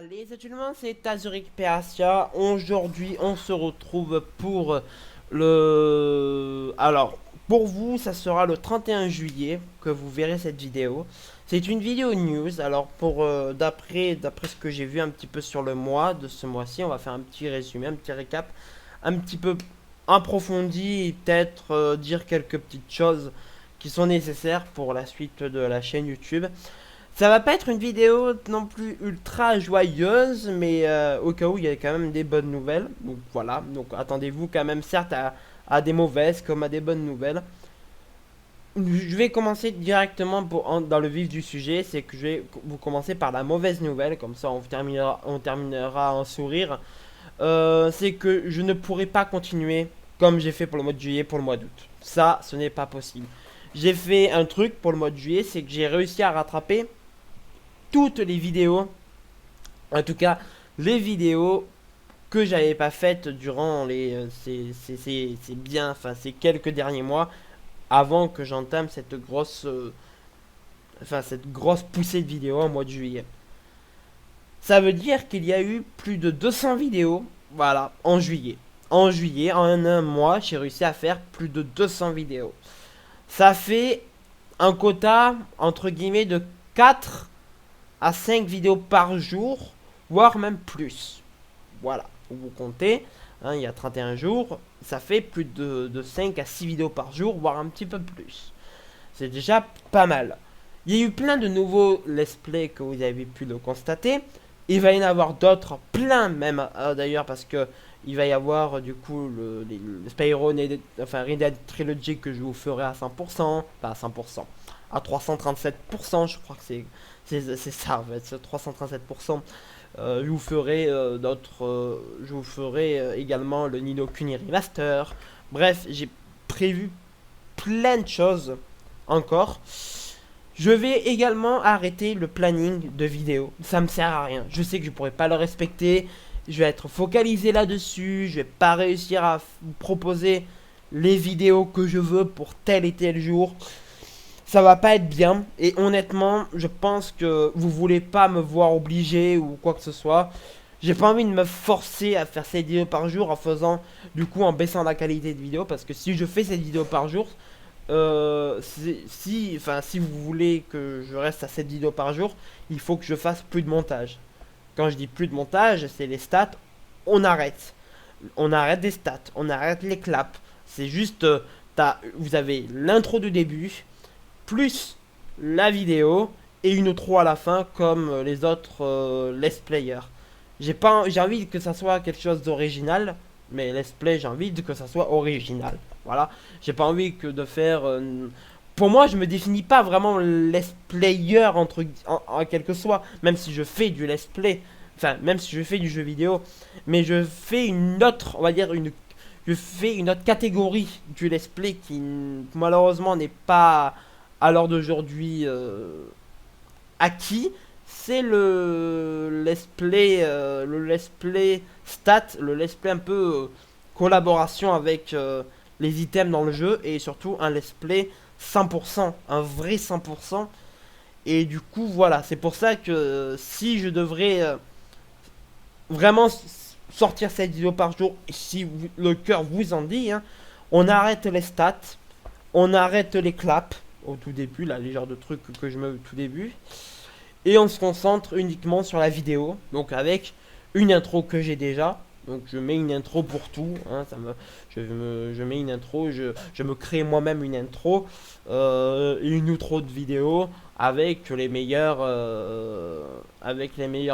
Allez, salut tout le monde, c'est Azuric PACA. Aujourd'hui, on se retrouve pour le... Alors, pour vous, ça sera le 31 juillet que vous verrez cette vidéo. C'est une vidéo news. Alors, d'après ce que j'ai vu un petit peu sur le mois de ce mois-ci, on va faire un petit résumé, un petit récap, un petit peu approfondi et peut-être dire quelques petites choses qui sont nécessaires pour la suite de la chaîne YouTube. Ça va pas être une vidéo non plus ultra joyeuse, mais au cas où il y a quand même des bonnes nouvelles. Donc voilà, donc attendez-vous quand même certes à des mauvaises comme à des bonnes nouvelles. Je vais commencer directement dans le vif du sujet, c'est que je vais vous commencer par la mauvaise nouvelle, comme ça on terminera en sourire. C'est que je ne pourrai pas continuer comme j'ai fait pour le mois de juillet pour le mois d'août. Ça, ce n'est pas possible. J'ai fait un truc pour le mois de juillet, c'est que j'ai réussi à rattraper toutes les vidéos, en tout cas les vidéos que j'avais pas faites durant ces quelques derniers mois avant que j'entame cette grosse poussée de vidéos au mois de juillet. Ça veut dire qu'il y a eu plus de 200 vidéos, voilà, en juillet. En juillet, en un mois, j'ai réussi à faire plus de 200 vidéos. Ça fait un quota, entre guillemets, de 4 à 5 vidéos par jour, voire même plus. Voilà, vous comptez, hein, il y a 31 jours, ça fait plus de 5 à 6 vidéos par jour, voire un petit peu plus. C'est déjà pas mal. Il y a eu plein de nouveaux let's play que vous avez pu le constater. Il va y en avoir d'autres, plein même d'ailleurs, parce que il va y avoir du coup le Spyro Red Dead Trilogy que je vous ferai à 100%, pas à 100%, à 337%, je crois que c'est ça en fait, c'est 337%. Je vous ferai également le Ni no Kuni Remaster. Bref, j'ai prévu plein de choses encore. Je vais également arrêter le planning de vidéos. Ça me sert à rien. Je sais que je pourrais pas le respecter. Je vais être focalisé là-dessus. Je vais pas réussir à vous proposer les vidéos que je veux pour tel et tel jour. Ça va pas être bien. Et honnêtement, je pense que vous voulez pas me voir obligé ou quoi que ce soit. J'ai pas envie de me forcer à faire cette vidéo par jour en baissant la qualité de vidéo. Parce que si je fais cette vidéo par jour, si vous voulez que je reste à cette vidéo par jour, il faut que je fasse plus de montage. Quand je dis plus de montage, c'est les stats, on arrête. On arrête des stats, on arrête les claps. C'est juste, vous avez l'intro du début, plus la vidéo et une outro à la fin comme les autres let's players. J'ai envie que ça soit quelque chose d'original, mais let's play, j'ai envie que ça soit original. Voilà, j'ai pas envie que de faire. Pour moi, je me définis pas vraiment let's player en quelque soit, même si je fais du let's play, enfin même si je fais du jeu vidéo, mais je fais une autre, on va dire je fais une autre catégorie du let's play qui malheureusement n'est pas à l'heure d'aujourd'hui acquis. C'est le let's play stat, le let's play un peu collaboration avec les items dans le jeu et surtout un let's play 100%, un vrai 100%. Et du coup, voilà, c'est pour ça que si je devrais vraiment sortir cette vidéo par jour, si le cœur vous en dit, hein, on arrête les stats, on arrête les claps au tout début, là, les genres de trucs que je mets au tout début, et on se concentre uniquement sur la vidéo, donc avec une intro que j'ai déjà. Donc je mets une intro pour tout, hein, je mets une intro, je me crée moi-même une intro, une outro de vidéo avec les meilleures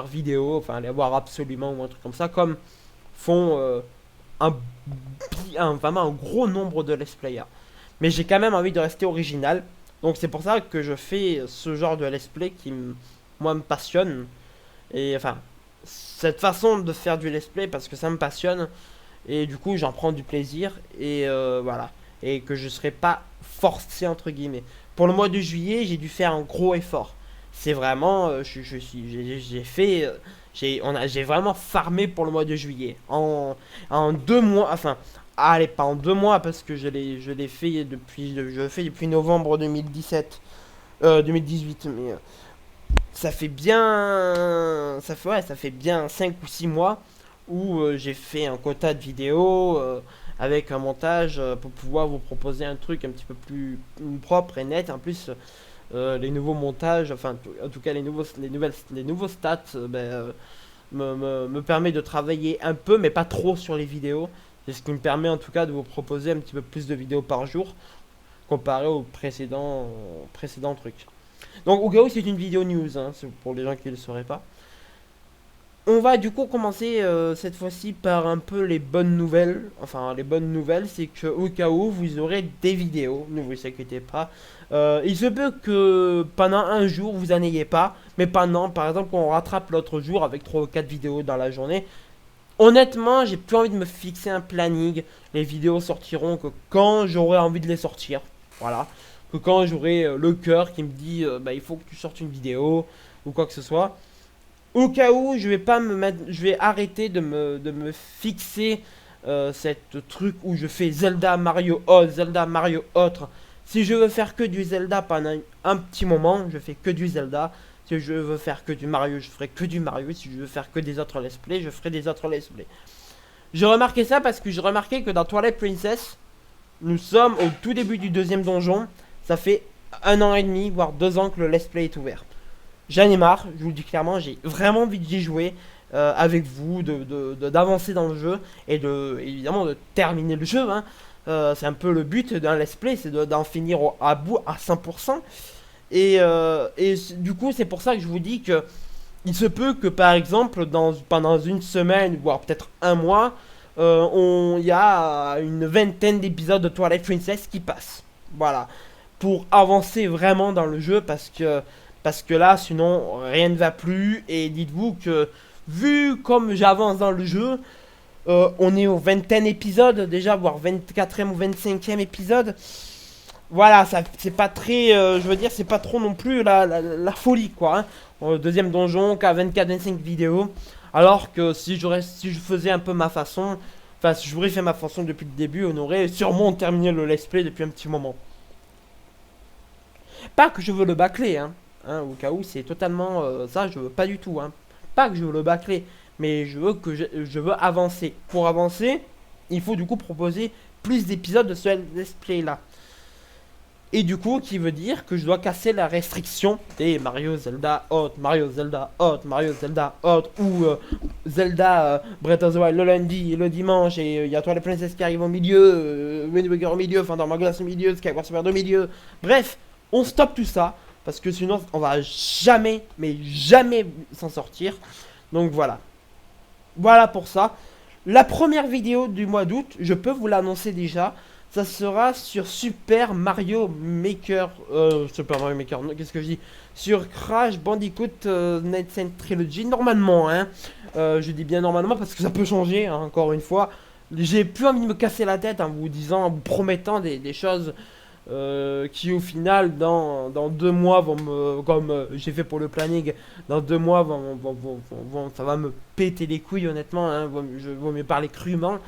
vidéos, enfin les voir absolument ou un truc comme ça, comme font un, vraiment un gros nombre de let's players. Mais j'ai quand même envie de rester original, donc c'est pour ça que je fais ce genre de let's play qui moi me passionne. Et enfin, cette façon de faire du let's play parce que ça me passionne et du coup j'en prends du plaisir et voilà, et que je serai pas forcé entre guillemets. Pour le mois de juillet, j'ai dû faire un gros effort. C'est vraiment j'ai fait j'ai vraiment farmé pour le mois de juillet en 2 mois, enfin allez, pas en 2 mois parce que je l'ai fait depuis je le fais depuis novembre 2017 2018, mais ça fait bien, ça fait bien 5 ou 6 mois où j'ai fait un quota de vidéos avec un montage pour pouvoir vous proposer un truc un petit peu plus propre et net. En plus, les nouveaux montages, enfin en tout cas les nouveaux stats me permet de travailler un peu, mais pas trop sur les vidéos. C'est ce qui me permet en tout cas de vous proposer un petit peu plus de vidéos par jour comparé aux précédents trucs. Donc au cas où c'est une vidéo news, hein, c'est pour les gens qui ne le sauraient pas. On va du coup commencer cette fois-ci par un peu les bonnes nouvelles. Enfin, les bonnes nouvelles, c'est que au cas où vous aurez des vidéos, ne vous inquiétez pas. Il se peut que pendant un jour vous n'en ayez pas, mais pendant, par exemple, quand on rattrape l'autre jour avec 3 ou 4 vidéos dans la journée. Honnêtement, j'ai plus envie de me fixer un planning. Les vidéos sortiront que quand j'aurai envie de les sortir. Voilà. Que quand j'aurai le cœur qui me dit bah, il faut que tu sortes une vidéo ou quoi que ce soit. Au cas où, je vais pas me mettre, je vais arrêter de me fixer cette truc où je fais Zelda, Mario, autre, Zelda, Mario, autre. Si je veux faire que du Zelda pendant un petit moment, je fais que du Zelda. Si je veux faire que du Mario, je ferai que du Mario. Si je veux faire que des autres let's play, je ferai des autres let's play. J'ai remarqué ça parce que j'ai remarqué que dans Twilight Princess, nous sommes au tout début du deuxième donjon. Ça fait 1 an et demi, voire 2 ans que le let's play est ouvert. J'en ai marre, je vous le dis clairement, j'ai vraiment envie d'y jouer avec vous, d'avancer dans le jeu et évidemment de terminer le jeu. Hein. C'est un peu le but d'un let's play, c'est d'en finir à bout à 100%. Du coup, c'est pour ça que je vous dis que il se peut que par exemple, pendant une semaine, voire peut-être un mois, il y a une vingtaine d'épisodes de Twilight Princess qui passent. Voilà. Pour avancer vraiment dans le jeu parce que là, sinon, rien ne va plus. Et dites-vous que, vu comme j'avance dans le jeu, on est au 20e épisode, déjà, voire 24e ou 25e épisode. Voilà, ça, c'est pas très, je veux dire, c'est pas trop non plus la folie, quoi. Hein. Deuxième donjon, qu'à 24-25 vidéos. Alors que si je faisais un peu ma façon, enfin, si j'aurais fait ma façon depuis le début, on aurait sûrement terminé le let's play depuis un petit moment. Pas que je veux le bâcler, hein. Au cas où c'est totalement ça, je veux pas du tout. Hein. Pas que je veux le bâcler, mais je veux avancer. Pour avancer, il faut du coup proposer plus d'épisodes de ce let's play là. Et du coup, qui veut dire que je dois casser la restriction des Mario, Zelda, Hot, Mario, Zelda, Hot, Mario, Zelda, Hot, ou Zelda, Breath of the Wild le lundi, le dimanche, et il y a Twilight Princess qui arrive au milieu, Wind Waker au milieu, Phantom Hourglass au milieu, Skyward Sword au milieu. Bref, on stoppe tout ça, parce que sinon, on va jamais, mais jamais s'en sortir. Donc voilà. Voilà pour ça. La première vidéo du mois d'août, je peux vous l'annoncer déjà. Ça sera sur Super Mario Maker. Super Mario Maker, qu'est-ce que je dis? Sur Crash Bandicoot Night and Trilogy, normalement. Hein. Je dis bien normalement parce que ça peut changer, hein, encore une fois. J'ai plus envie de me casser la tête en vous disant, en vous promettant des choses qui au final dans 2 mois vont me, comme j'ai fait pour le planning, dans 2 mois ça va me péter les couilles honnêtement. Hein, vaut mieux parler crûment.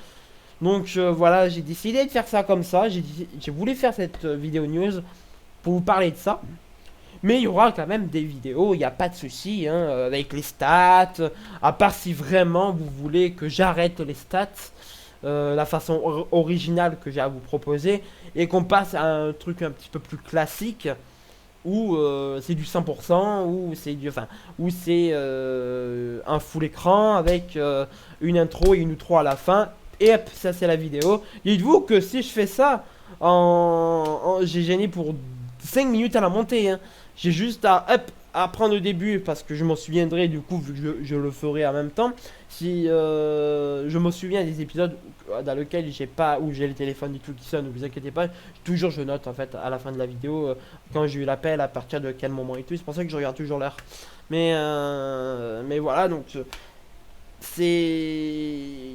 Donc voilà, j'ai décidé de faire ça comme ça. J'ai voulu faire cette vidéo news pour vous parler de ça. Mais il y aura quand même des vidéos, il n'y a pas de souci, hein, avec les stats. À part si vraiment vous voulez que j'arrête les stats, la façon originale que j'ai à vous proposer, et qu'on passe à un truc un petit peu plus classique, où c'est du 100%, où c'est un full écran avec une intro et une outro à la fin. Et hop, ça c'est la vidéo. Dites-vous que si je fais ça, j'ai gêné pour 5 minutes à la montée. Hein. J'ai juste à prendre au début, parce que je m'en souviendrai du coup, vu que je le ferai en même temps. Si je me souviens des épisodes dans lesquels où j'ai le téléphone du tout qui sonne, ne vous inquiétez pas. Toujours je note en fait à la fin de la vidéo quand j'ai eu l'appel, à partir de quel moment et tout. C'est pour ça que je regarde toujours l'heure. Mais voilà, donc...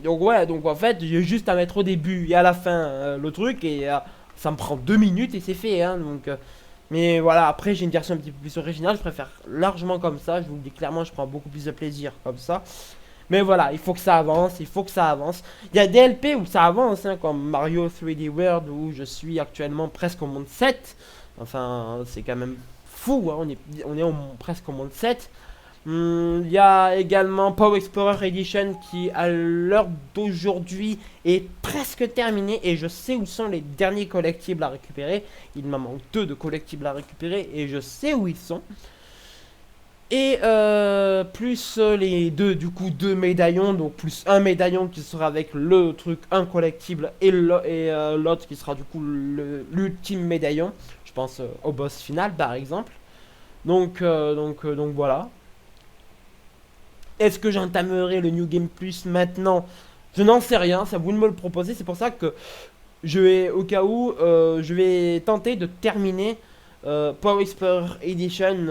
donc ouais, donc en fait j'ai juste à mettre au début et à la fin le truc, et ça me prend 2 minutes et c'est fait, hein, donc mais voilà, après j'ai une version un petit peu plus originale, je préfère largement comme ça, je vous le dis clairement, je prends beaucoup plus de plaisir comme ça. Mais voilà, il faut que ça avance, il faut que ça avance. Il y a des LP où ça avance, hein, comme Mario 3D World, où je suis actuellement presque au monde 7. Enfin, c'est quand même fou, hein, on est presque au monde 7. Il y a également Power Explorer Edition qui, à l'heure d'aujourd'hui, est presque terminé. Et je sais où sont les derniers collectibles à récupérer. Il m'en manque 2 de collectibles à récupérer et je sais où ils sont. Et plus les deux, du coup, 2 médaillons. Donc plus un médaillon qui sera avec le truc, un collectible. Et l'autre qui sera du coup l'ultime médaillon. Je pense au boss final par exemple. Donc voilà. Est-ce que j'entamerai le New Game Plus maintenant? Je n'en sais rien, c'est à vous de me le proposer. C'est pour ça que je vais, au cas où, je vais tenter de terminer Power Explorer Edition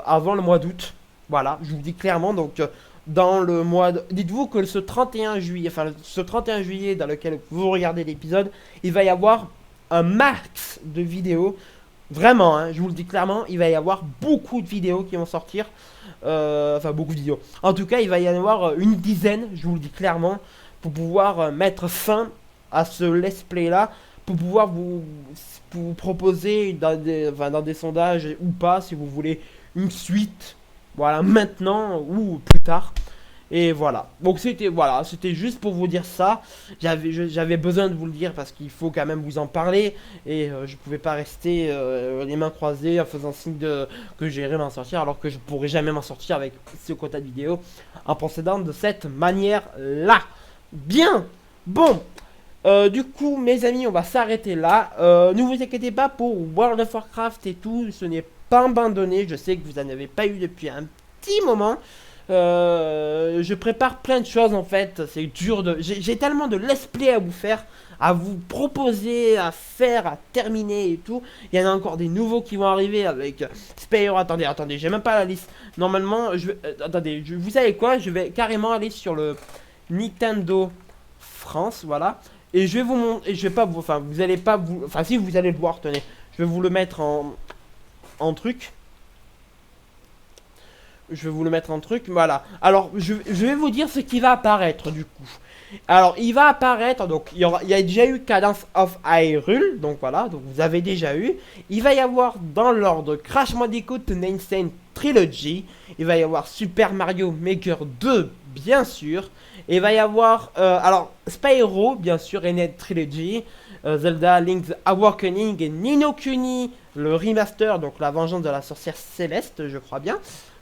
avant le mois d'août. Voilà, je vous dis clairement. Donc, dans le mois de... Dites-vous que ce 31 juillet, enfin, ce 31 juillet dans lequel vous regardez l'épisode, il va y avoir un max de vidéos. Vraiment, hein, je vous le dis clairement, il va y avoir beaucoup de vidéos qui vont sortir. Enfin, beaucoup de vidéos. En tout cas, il va y en avoir une dizaine, je vous le dis clairement, pour pouvoir mettre fin à ce let's play là, pour pouvoir vous proposer dans des sondages ou pas, si vous voulez une suite, voilà, maintenant ou plus tard. Et voilà, donc c'était juste pour vous dire ça. J'avais besoin de vous le dire parce qu'il faut quand même vous en parler. Et je pouvais pas rester les mains croisées en faisant signe que j'irais m'en sortir, alors que je pourrais jamais m'en sortir avec ce quota de vidéo en procédant de cette manière là. Bien, bon, du coup mes amis, on va s'arrêter là. Ne vous inquiétez pas pour World of Warcraft et tout, ce n'est pas abandonné. Je sais que vous en avez pas eu depuis un petit moment. Je prépare plein de choses en fait. C'est dur de... J'ai tellement de let's play à vous faire, à vous proposer, à faire, à terminer et tout. Il y en a encore des nouveaux qui vont arriver avec Spyro. Attendez, j'ai même pas la liste. Normalement, attendez, vous savez quoi? Je vais carrément aller sur le Nintendo France, voilà. Et je vais vous montrer, je vais pas vous... Enfin, vous allez pas vous... Enfin, si, vous allez le voir, tenez. Je vais vous le mettre en truc. Je vais vous le mettre en truc, voilà. Alors, je vais vous dire ce qui va apparaître, du coup. Alors, il va apparaître, donc, il y a déjà eu Cadence of Hyrule, donc voilà, donc vous avez déjà eu. Il va y avoir, dans l'ordre, Crash Bandicoot N. Insane Trilogy. Il va y avoir Super Mario Maker 2, bien sûr. Et il va y avoir, alors, Spyro, bien sûr, N. Trilogy. Zelda Link's Awakening et Ni no Kuni, le remaster, donc la vengeance de la sorcière céleste, je crois bien.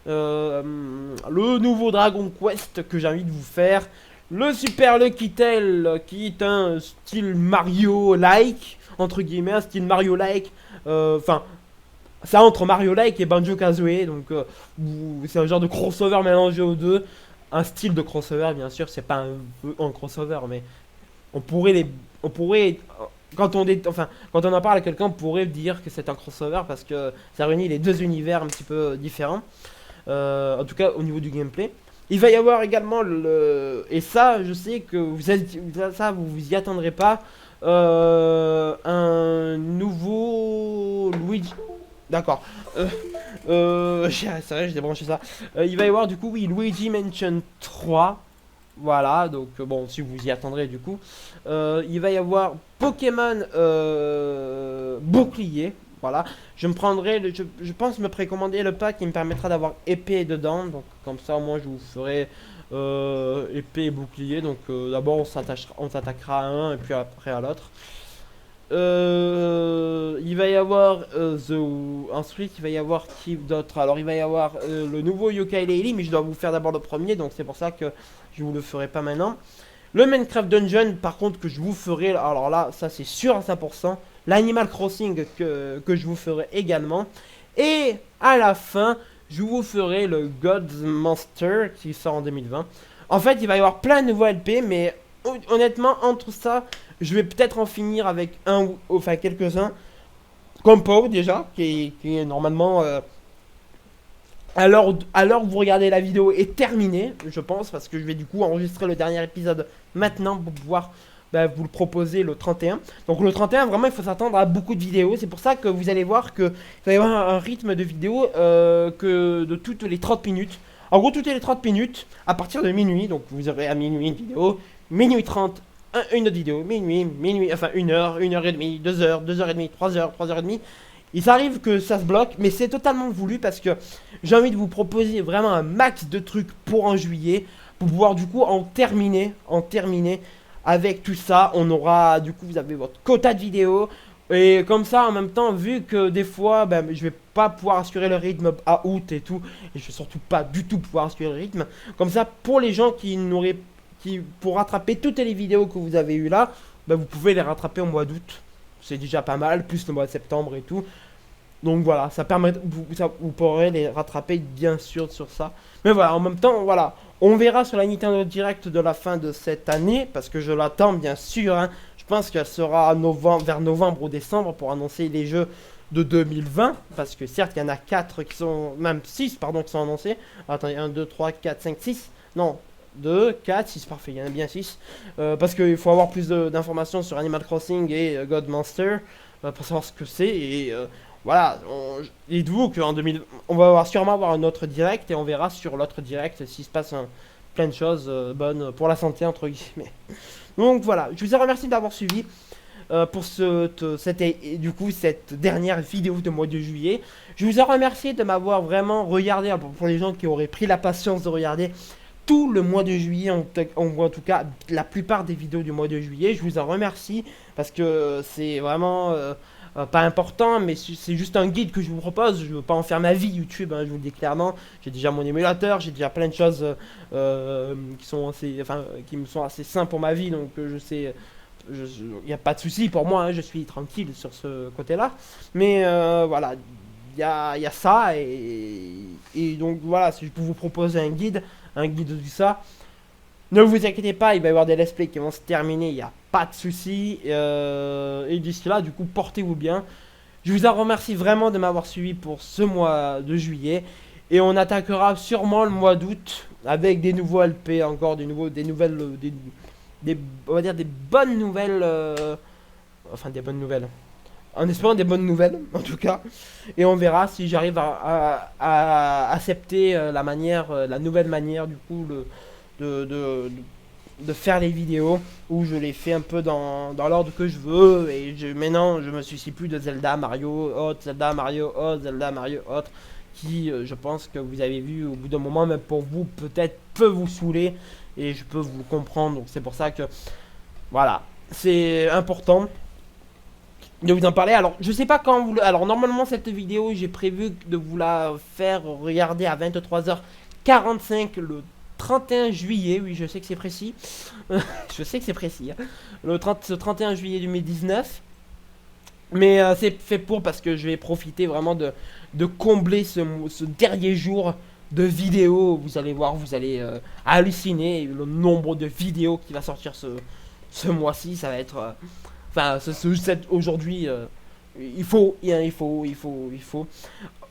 Le nouveau Dragon Quest que j'ai envie de vous faire, le Super Lucky Tail qui est un style Mario-like, entre guillemets, un style Mario-like, enfin, ça entre Mario-like et Banjo-Kazooie, donc c'est un genre de crossover mélangé aux deux, un style de crossover bien sûr, c'est pas un crossover, mais on pourrait quand on en parle à quelqu'un, on pourrait dire que c'est un crossover parce que ça réunit les deux univers un petit peu différents. En tout cas au niveau du gameplay. Il va y avoir également et ça je sais que vous vous y attendrez pas, un nouveau Luigi. D'accord. C'est vrai, j'ai débranché ça. Il va y avoir du coup, oui, Luigi Mansion 3. Voilà, donc bon, si vous y attendrez du coup. Il va y avoir Pokémon Bouclier. Voilà, je me prendrai, je pense me précommander le pack qui me permettra d'avoir épée dedans. Donc comme ça, au moins, je vous ferai épée et bouclier. Donc d'abord, on s'attaquera à un et puis après à l'autre. Il va y avoir ensuite il va y avoir qui d'autre? Alors il va y avoir le nouveau Yooka-Laylee, mais je dois vous faire d'abord le premier, donc c'est pour ça que je vous le ferai pas maintenant. Le Minecraft Dungeon par contre que je vous ferai, alors là ça c'est sûr à 100%. L'Animal Crossing que je vous ferai également. Et à la fin je vous ferai le God's Monster qui sort en 2020. En fait il va y avoir plein de nouveaux LP, mais honnêtement entre ça je vais peut-être en finir avec enfin quelques-uns. Comme Pau déjà, qui est normalement à l'heure où vous regardez la vidéo est terminé, je pense, parce que je vais du coup enregistrer le dernier épisode maintenant pour pouvoir vous le proposer le 31. Donc le 31 vraiment il faut s'attendre à beaucoup de vidéos. C'est pour ça que vous allez voir que il va y avoir un rythme de vidéo que de toutes les 30 minutes. En gros toutes les 30 minutes à partir de minuit. Donc vous aurez à minuit une vidéo, minuit 30 une autre vidéo, minuit, enfin 1 heure, 1 heure et demie, 2 heures, 2 heures et demie, 3 heures, 3 heures et demie. Il s'arrive que ça se bloque, mais c'est totalement voulu parce que j'ai envie de vous proposer vraiment un max de trucs pour en juillet, pour pouvoir du coup en terminer avec tout ça. On aura, du coup, vous avez votre quota de vidéos. Et comme ça, en même temps, vu que des fois, ben, je vais pas pouvoir assurer le rythme à août et tout, et je vais surtout pas du tout pouvoir assurer le rythme, comme ça, pour les gens pour rattraper toutes les vidéos que vous avez eues là, ben, vous pouvez les rattraper au mois d'août. C'est déjà pas mal, plus le mois de septembre et tout. Donc voilà, ça permet, vous pourrez les rattraper bien sûr sur ça. Mais voilà, en même temps, voilà, on verra sur la Nintendo Direct de la fin de cette année, parce que je l'attends bien sûr, hein. Je pense qu'elle sera vers novembre ou décembre pour annoncer les jeux de 2020, parce que certes, il y en a 4 qui sont, même 6, pardon, qui sont annoncés. Attendez, 1, 2, 3, 4, 5, 6, non, 2, 4, 6, parfait, il y en a bien 6. Parce qu'il faut avoir plus d'informations sur Animal Crossing et God Monster, pour savoir ce que c'est, et voilà, dites-vous qu'en 2000, on va sûrement avoir un autre direct, et on verra sur l'autre direct s'il se passe plein de choses bonnes pour la santé, entre guillemets. Donc voilà, je vous remercie d'avoir suivi pour du coup, cette dernière vidéo de mois de juillet. Je vous remercie de m'avoir vraiment regardé, pour les gens qui auraient pris la patience de regarder tout le mois de juillet, en tout cas la plupart des vidéos du mois de juillet. Je vous en remercie parce que c'est vraiment pas important, mais c'est juste un guide que je vous propose. Je veux pas en faire ma vie YouTube, hein, je vous le dis clairement. J'ai déjà mon émulateur, j'ai déjà plein de choses qui me sont assez simples pour ma vie, donc je sais, il n'y a pas de souci pour moi, hein, je suis tranquille sur ce côté-là. Mais voilà, il y a ça, et donc voilà, si je peux vous proposer un guide de tout ça, ne vous inquiétez pas, il va y avoir des let's play qui vont se terminer, il n'y a pas de souci. Et d'ici là, du coup, portez-vous bien. Je vous en remercie vraiment de m'avoir suivi pour ce mois de juillet. Et on attaquera sûrement le mois d'août avec des nouveaux LP, encore des nouvelles, on va dire des bonnes nouvelles. Enfin, des bonnes nouvelles. En espérant des bonnes nouvelles, en tout cas. Et on verra si j'arrive à accepter la nouvelle manière, du coup, de faire les vidéos, où je les fais un peu dans l'ordre que je veux, et maintenant je me soucie plus de Zelda, Mario, autre, Zelda, Mario, autre, Zelda, Mario, autre, qui je pense que vous avez vu au bout d'un moment, même pour vous, peut-être peut vous saouler, et je peux vous comprendre. Donc c'est pour ça que voilà, c'est important de vous en parler. Alors je sais pas quand alors normalement cette vidéo j'ai prévu de vous la faire regarder à 23h45 le 31 juillet, oui je sais que c'est précis, je sais que c'est précis, hein. Ce 31 juillet 2019, mais c'est fait parce que je vais profiter vraiment de combler ce dernier jour de vidéos. Vous allez voir, vous allez halluciner le nombre de vidéos qui va sortir ce mois-ci. Ça va être, enfin aujourd'hui, il faut.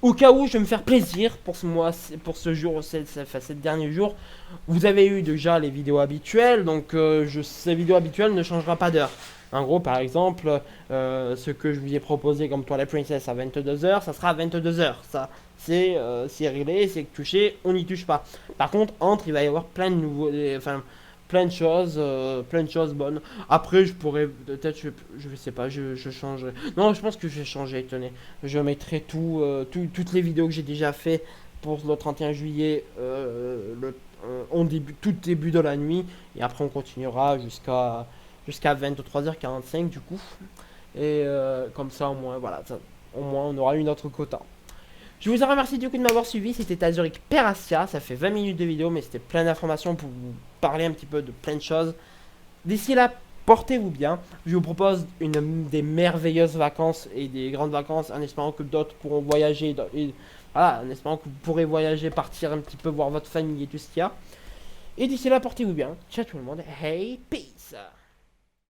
Au cas où je vais me faire plaisir pour ce mois, pour ce jour, ces derniers jours. Vous avez eu déjà les vidéos habituelles, donc ces vidéos habituelles ne changera pas d'heure. En gros, par exemple, ce que je vous ai proposé comme Twilight Princess à 22h, ça sera à 22h. Ça, c'est réglé, c'est touché, on n'y touche pas. Par contre, il va y avoir plein de nouveaux, plein de choses bonnes. Après, je pourrais peut-être, je sais pas, je changerai. Non, je pense que je vais changer. Tenez, je mettrai toutes les vidéos que j'ai déjà fait pour le 31 juillet, tout début de la nuit, et après on continuera jusqu'à 23h45 du coup. Et comme ça, au moins, voilà, au moins on aura une autre quota. Je vous en remercie du coup de m'avoir suivi. C'était Azuric Peracia. Ça fait 20 minutes de vidéo, mais c'était plein d'informations pour vous parler un petit peu de plein de choses. D'ici là, portez-vous bien. Je vous propose des merveilleuses vacances et des grandes vacances, en espérant que d'autres pourront voyager. Voilà, en espérant que vous pourrez voyager, partir un petit peu, voir votre famille et tout ce qu'il y a. Et d'ici là, portez-vous bien. Ciao tout le monde. Hey, peace.